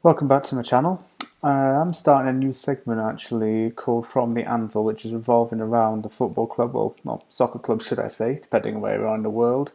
Welcome back to my channel. I'm starting a new segment actually called From the Anvil, which is revolving around a football club, or soccer club should I say, depending on where you are in the world,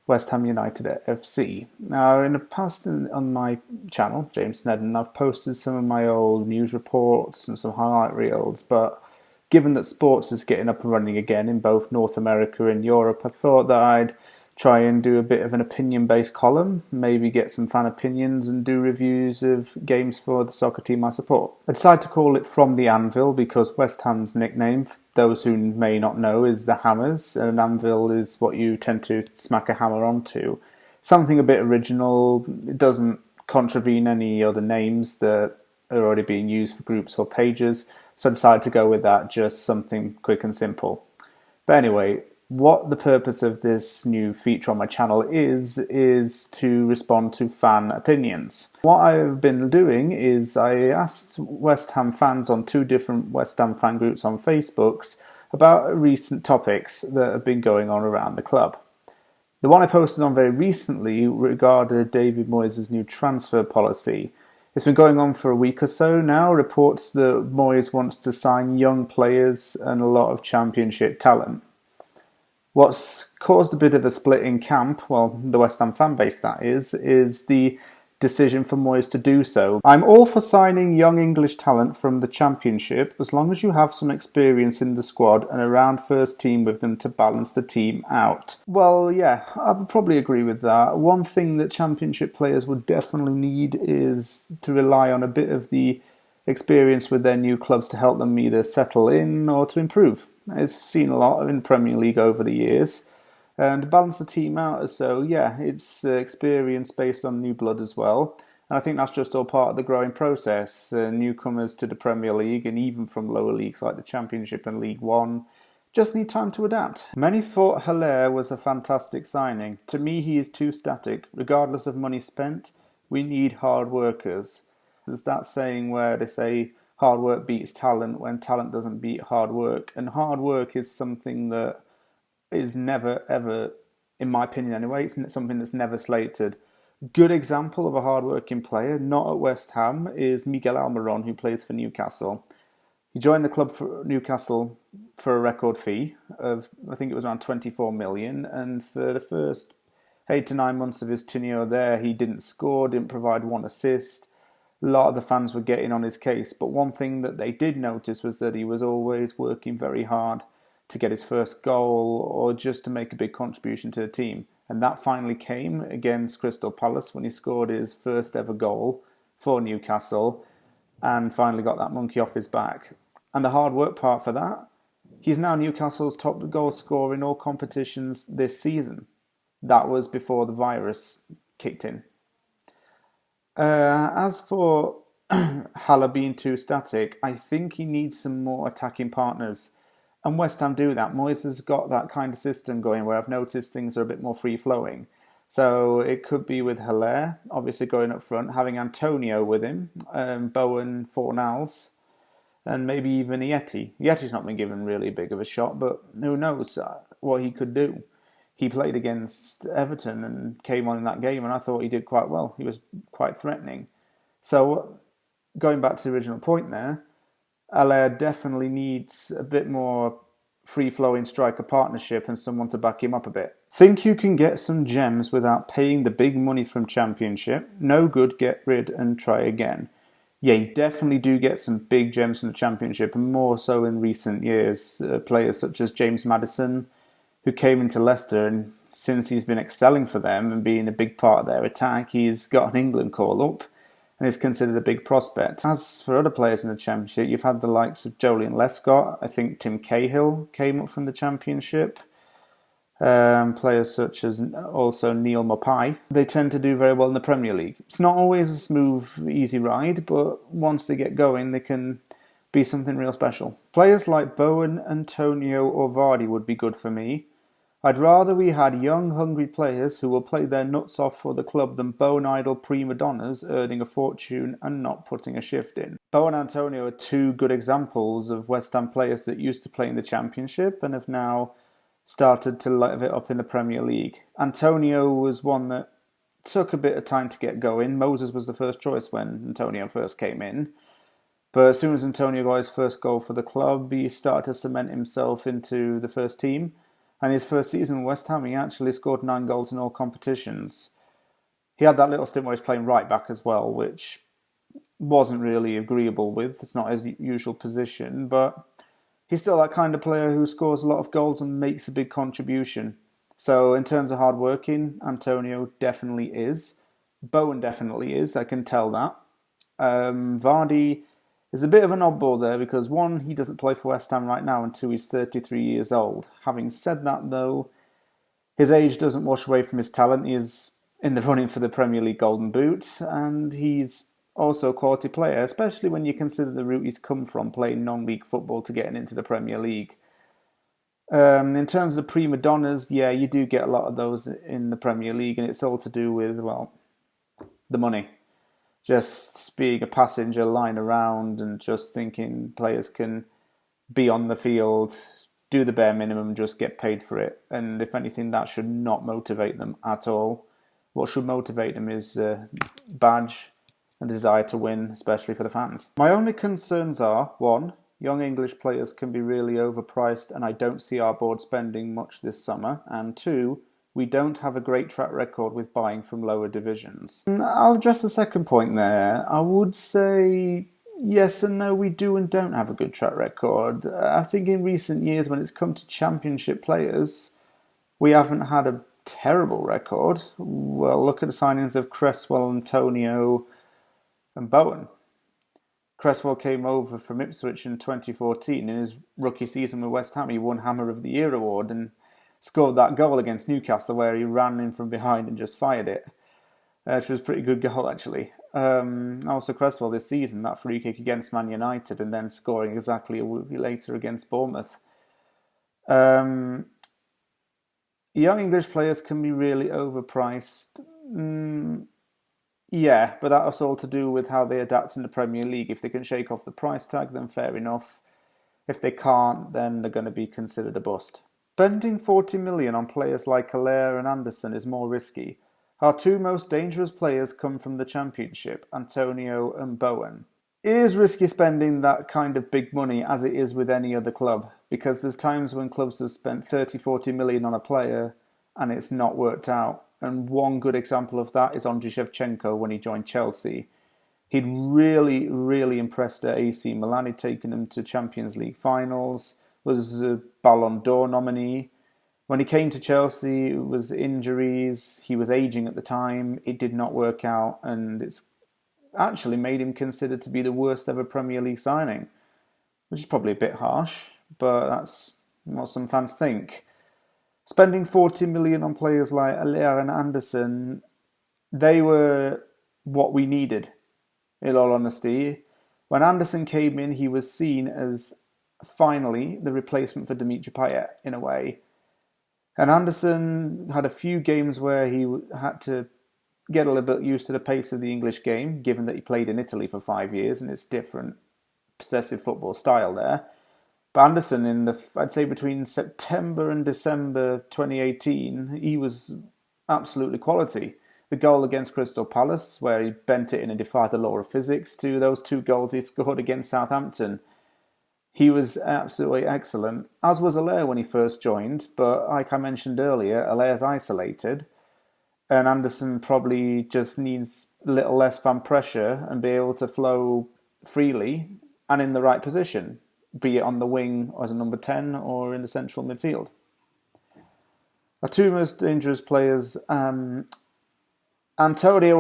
West Ham United FC. Now in the past on my channel, James Snedden, I've posted some of my old news reports and some highlight reels, but given that sports is getting up and running again in both North America and Europe, I thought that I'd try and do a bit of an opinion-based column, maybe get some fan opinions and do reviews of games for the soccer team I support. I decided to call it From the Anvil because West Ham's nickname, for those who may not know, is the Hammers, and an anvil is what you tend to smack a hammer onto. Something a bit original. It doesn't contravene any other names that are already being used for groups or pages, so I decided to go with that, just something quick and simple. But anyway, what the purpose of this new feature on my channel is to respond to fan opinions. What I've been doing is I asked West Ham fans on two different West Ham fan groups on Facebook about recent topics that have been going on around the club. The one I posted on very recently regarded David Moyes' new transfer policy. It's been going on for a week or so now. Reports that Moyes wants to sign young players and a lot of championship talent. What's caused a bit of a split in camp, well, the West Ham fan base that is the decision for Moyes to do so. I'm all for signing young English talent from the Championship as long as you have some experience in the squad and around first team with them to balance the team out. Well, yeah, I would probably agree with that. One thing that Championship players would definitely need is to rely on a bit of the experience with their new clubs to help them either settle in or to improve. It's seen a lot in Premier League over the years, and to balance the team out. So yeah, it's experience based on new blood as well, and I think that's just all part of the growing process. Newcomers to the Premier League and even from lower leagues like the Championship and League One just need time to adapt. Many thought Hilaire was a fantastic signing. To me, he is too static. Regardless of money spent, we need hard workers. There's that saying where they say hard work beats talent when talent doesn't beat hard work. And hard work is something that is never, ever, in my opinion anyway, it's something that's never slated. Good example of a hard-working player, not at West Ham, is Miguel Almiron, who plays for Newcastle. He joined the club for Newcastle for a record fee of, I think it was around 24 million, and for the first 8 to 9 months of his tenure there, he didn't score, didn't provide one assist. A lot of the fans were getting on his case, but one thing that they did notice was that he was always working very hard to get his first goal or just to make a big contribution to the team. And that finally came against Crystal Palace when he scored his first ever goal for Newcastle and finally got that monkey off his back. And the hard work part for that, he's now Newcastle's top goal scorer in all competitions this season. That was before the virus kicked in. As for Haller being too static, I think he needs some more attacking partners. And West Ham do that. Moyes has got that kind of system going where I've noticed things are a bit more free-flowing. So it could be with Hilaire, obviously going up front, having Antonio with him, Bowen, Fornals, and maybe even Yeti. Yeti's not been given really big of a shot, but who knows what he could do. He played against Everton and came on in that game, and I thought he did quite well. He was quite threatening. So going back to the original point there, Hilaire definitely needs a bit more free-flowing striker partnership and someone to back him up a bit. Think you can get some gems without paying the big money from Championship? No good, get rid and try again. Yeah, you definitely do get some big gems from the Championship, and more so in recent years. Players such as James Maddison, who came into Leicester, and since he's been excelling for them and being a big part of their attack, he's got an England call-up and is considered a big prospect. As for other players in the Championship, you've had the likes of Joleon Lescott. I think Tim Cahill came up from the Championship. Players such as also Neil Maupay. They tend to do very well in the Premier League. It's not always a smooth, easy ride, but once they get going, they can be something real special. Players like Bowen, Antonio or Vardy would be good for me. I'd rather we had young, hungry players who will play their nuts off for the club than bone-idle prima donnas earning a fortune and not putting a shift in. Bowen and Antonio are two good examples of West Ham players that used to play in the Championship and have now started to live it up in the Premier League. Antonio was one that took a bit of time to get going. Moses was the first choice when Antonio first came in. But as soon as Antonio got his first goal for the club, he started to cement himself into the first team. And his first season with West Ham, he actually scored 9 goals in all competitions. He had that little stint where he's playing right back as well, which wasn't really agreeable with. It's not his usual position, but he's still that kind of player who scores a lot of goals and makes a big contribution. So in terms of hard working, Antonio definitely is. Bowen definitely is, I can tell that. Vardy is a bit of an oddball there because one, he doesn't play for West Ham right now, and two, he's 33 years old. Having said that though, his age doesn't wash away from his talent. He is in the running for the Premier League Golden Boot, and he's also a quality player, especially when you consider the route he's come from, playing non-league football to getting into the Premier League. In terms of the prima donnas, yeah, you do get a lot of those in the Premier League, and it's all to do with, well, the money. Just being a passenger lying around and just thinking players can be on the field, do the bare minimum, just get paid for it. And if anything, that should not motivate them at all. What should motivate them is badge and desire to win, especially for the fans. My only concerns are, one, young English players can be really overpriced, and I don't see our board spending much this summer. And two, we don't have a great track record with buying from lower divisions. I'll address the second point there. I would say yes and no, we do and don't have a good track record. I think in recent years, when it's come to championship players, we haven't had a terrible record. Well, look at the signings of Cresswell, Antonio, and Bowen. Cresswell came over from Ipswich in 2014. In his rookie season with West Ham, he won Hammer of the Year award and scored that goal against Newcastle where he ran in from behind and just fired it, which was a pretty good goal actually. Also Cresswell this season, that free kick against Man United and then scoring exactly a week later against Bournemouth. Young English players can be really overpriced. Yeah, but that's all to do with how they adapt in the Premier League. If they can shake off the price tag, then fair enough. If they can't, then they're going to be considered a bust. Spending 40 million on players like Hilaire and Anderson is more risky. Our two most dangerous players come from the Championship, Antonio and Bowen. It is risky spending that kind of big money, as it is with any other club, because there's times when clubs have spent 30-40 million on a player and it's not worked out. And one good example of that is Andriy Shevchenko when he joined Chelsea. He'd really, really impressed at AC Milan. He'd taken him to Champions League finals, was a Ballon d'Or nominee. When he came to Chelsea, it was injuries. He was aging at the time. It did not work out, and it's actually made him considered to be the worst ever Premier League signing, which is probably a bit harsh, but that's what some fans think. Spending 40 million on players like Hilaire and Anderson, they were what we needed, in all honesty. When Anderson came in, he was seen as finally the replacement for Dimitri Payet, in a way. And Anderson had a few games where he had to get a little bit used to the pace of the English game, given that he played in Italy for 5 years and it's different possessive football style there. But Anderson, I'd say between September and December 2018, he was absolutely quality. The goal against Crystal Palace, where he bent it in and defied the law of physics, to those 2 goals he scored against Southampton. He was absolutely excellent, as was Hilaire when he first joined, but like I mentioned earlier, Hilaire's isolated, and Anderson probably just needs a little less fan pressure and be able to flow freely and in the right position, be it on the wing as a number 10 or in the central midfield. Our two most dangerous players, Antonio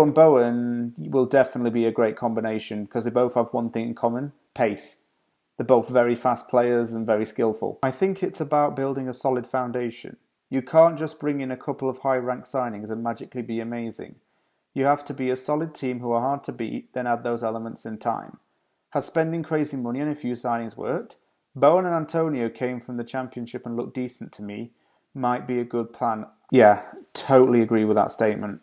and Bowen, will definitely be a great combination because they both have one thing in common: pace. They're both very fast players and very skillful. I think it's about building a solid foundation. You can't just bring in a couple of high-ranked signings and magically be amazing. You have to be a solid team who are hard to beat, then add those elements in time. Has spending crazy money on a few signings worked? Bowen and Antonio came from the Championship and looked decent to me. Might be a good plan. Yeah, totally agree with that statement.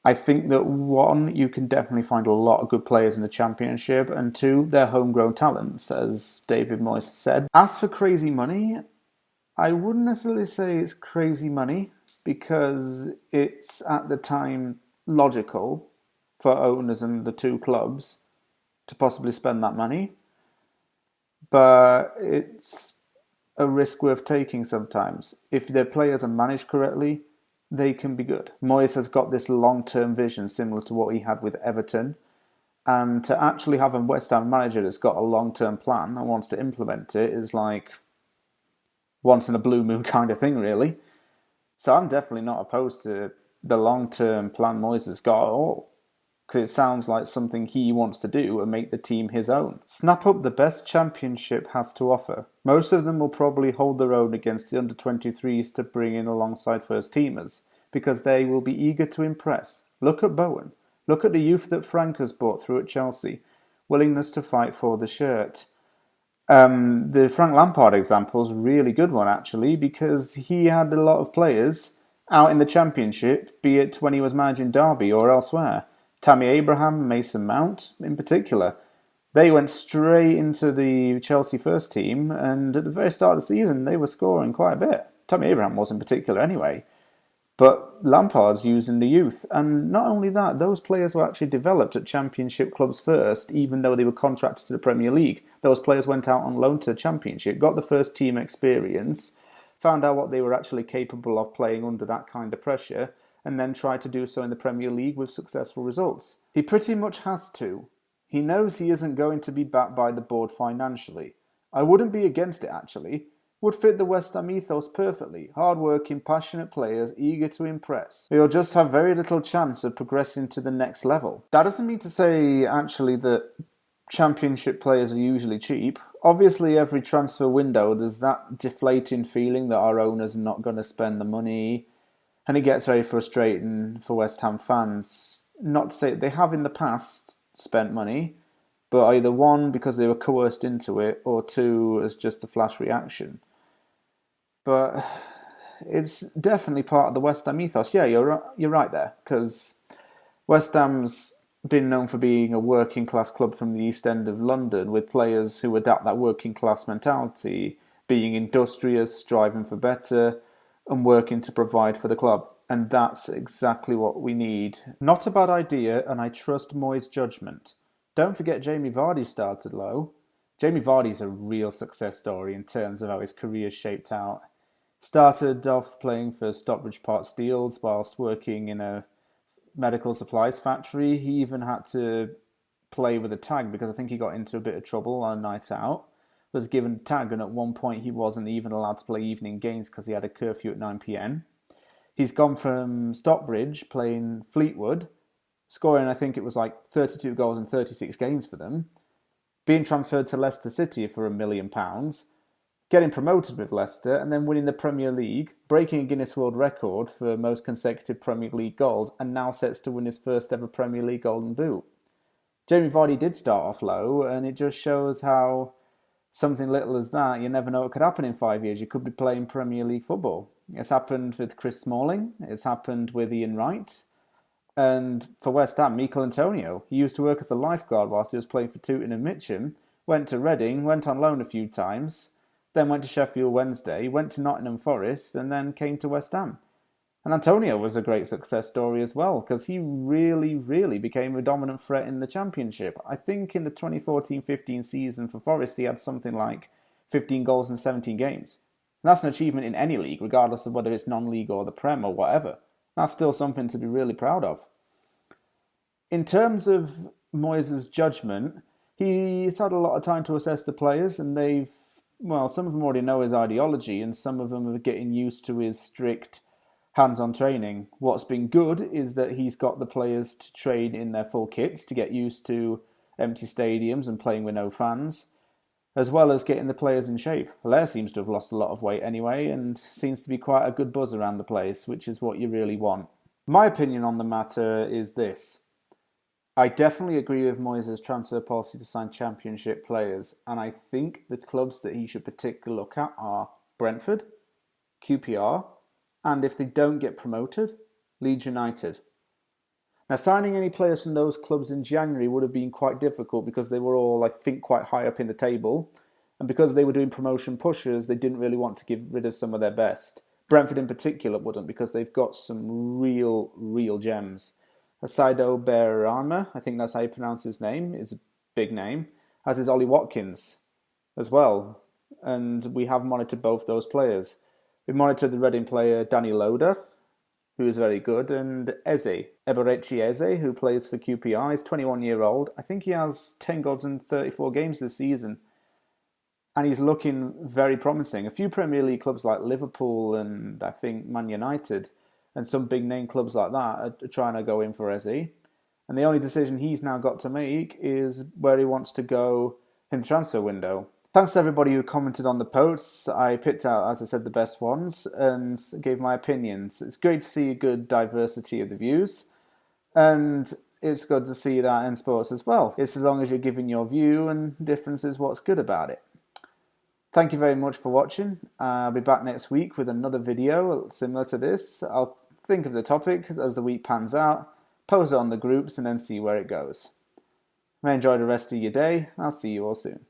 I think that one, you can definitely find a lot of good players in the Championship, and two, they're homegrown talents, as David Moyes said. As for crazy money, I wouldn't necessarily say it's crazy money, because it's at the time logical for owners and the two clubs to possibly spend that money, but it's a risk worth taking sometimes. If their players are managed correctly, they can be good. Moyes has got this long-term vision similar to what he had with Everton, and to actually have a West Ham manager that's got a long-term plan and wants to implement it is like once in a blue moon kind of thing, really. So I'm definitely not opposed to the long-term plan Moyes has got at all, because it sounds like something he wants to do and make the team his own. Snap up the best Championship has to offer. Most of them will probably hold their own against the under-23s to bring in alongside first-teamers, because they will be eager to impress. Look at Bowen. Look at the youth that Frank has brought through at Chelsea. Willingness to fight for the shirt. The Frank Lampard example is a really good one, actually, because he had a lot of players out in the Championship, be it when he was managing Derby or elsewhere. Tammy Abraham, Mason Mount in particular. They went straight into the Chelsea first team, and at the very start of the season, they were scoring quite a bit. Tammy Abraham was in particular anyway. But Lampard's using the youth. And not only that, those players were actually developed at Championship clubs first, even though they were contracted to the Premier League. Those players went out on loan to the Championship, got the first team experience, found out what they were actually capable of playing under that kind of pressure, and then tried to do so in the Premier League with successful results. He pretty much has to. He knows he isn't going to be backed by the board financially. I wouldn't be against it, actually. Would fit the West Ham ethos perfectly. Hard-working, passionate players, eager to impress. They'll just have very little chance of progressing to the next level. That doesn't mean to say, actually, that Championship players are usually cheap. Obviously, every transfer window, there's that deflating feeling that our owners are not going to spend the money. And it gets very frustrating for West Ham fans. Not to say they have in the past spent money, but either one, because they were coerced into it, or two, as just a flash reaction. But it's definitely part of the West Ham ethos. Yeah, you're right there, because West Ham's been known for being a working class club from the East End of London, with players who adapt that working class mentality, being industrious, striving for better, and working to provide for the club. And that's exactly what we need. Not a bad idea, and I trust Moyes' judgment. Don't forget Jamie Vardy started low. Jamie Vardy's a real success story in terms of how his career shaped out. Started off playing for Stockbridge Park Steels whilst working in a medical supplies factory. He even had to play with a tag because I think he got into a bit of trouble on a night out. Was given a tag, and at one point he wasn't even allowed to play evening games because he had a curfew at 9 p.m. He's gone from Stockbridge playing Fleetwood, scoring I think it was like 32 goals in 36 games for them, being transferred to Leicester City for £1 million, getting promoted with Leicester, and then winning the Premier League, breaking a Guinness World Record for most consecutive Premier League goals, and now sets to win his first ever Premier League Golden Boot. Jamie Vardy did start off low, and it just shows how something little as that, you never know what could happen in 5 years. You could be playing Premier League football. It's happened with Chris Smalling, it's happened with Ian Wright, and for West Ham, Mikel Antonio. He used to work as a lifeguard whilst he was playing for Tooting and Mitcham, went to Reading, went on loan a few times, then went to Sheffield Wednesday, went to Nottingham Forest, and then came to West Ham. And Antonio was a great success story as well, because he really, really became a dominant threat in the Championship. I think in the 2014-15 season for Forest, he had something like 15 goals in 17 games. And that's an achievement in any league, regardless of whether it's non-league or the Prem or whatever. That's still something to be really proud of. In terms of Moyes' judgment, he's had a lot of time to assess the players, and some of them already know his ideology, and some of them are getting used to his strict hands-on training. What's been good is that he's got the players to train in their full kits to get used to empty stadiums and playing with no fans, as well as getting the players in shape. Hilaire seems to have lost a lot of weight anyway, and seems to be quite a good buzz around the place, which is what you really want. My opinion on the matter is this. I definitely agree with Moyes' transfer policy to sign Championship players, and I think the clubs that he should particularly look at are Brentford, QPR, and if they don't get promoted, Leeds United. Now, signing any players from those clubs in January would have been quite difficult because they were all, I think, quite high up in the table, and because they were doing promotion pushes, they didn't really want to get rid of some of their best. Brentford in particular wouldn't, because they've got some real gems. Saido Berama, I think that's how you pronounce his name, is a big name, as is Ollie Watkins as well. And we have monitored both those players. We monitored the Reading player Danny Loader, who is very good, and Eberechi Eze, who plays for QPR. He's 21-year-old. I think he has 10 goals in 34 games this season. And he's looking very promising. A few Premier League clubs like Liverpool and I think Man United and some big name clubs like that are trying to go in for Eze. And the only decision he's now got to make is where he wants to go in the transfer window. Thanks to everybody who commented on the posts. I picked out, as I said, the best ones and gave my opinions. It's great to see a good diversity of the views. And it's good to see that in sports as well. It's as long as you're giving your view, and difference is what's good about it. Thank you very much for watching. I'll be back next week with another video similar to this. I'll think of the topic as the week pans out, post it on the groups, and then see where it goes. May enjoy the rest of your day. I'll see you all soon.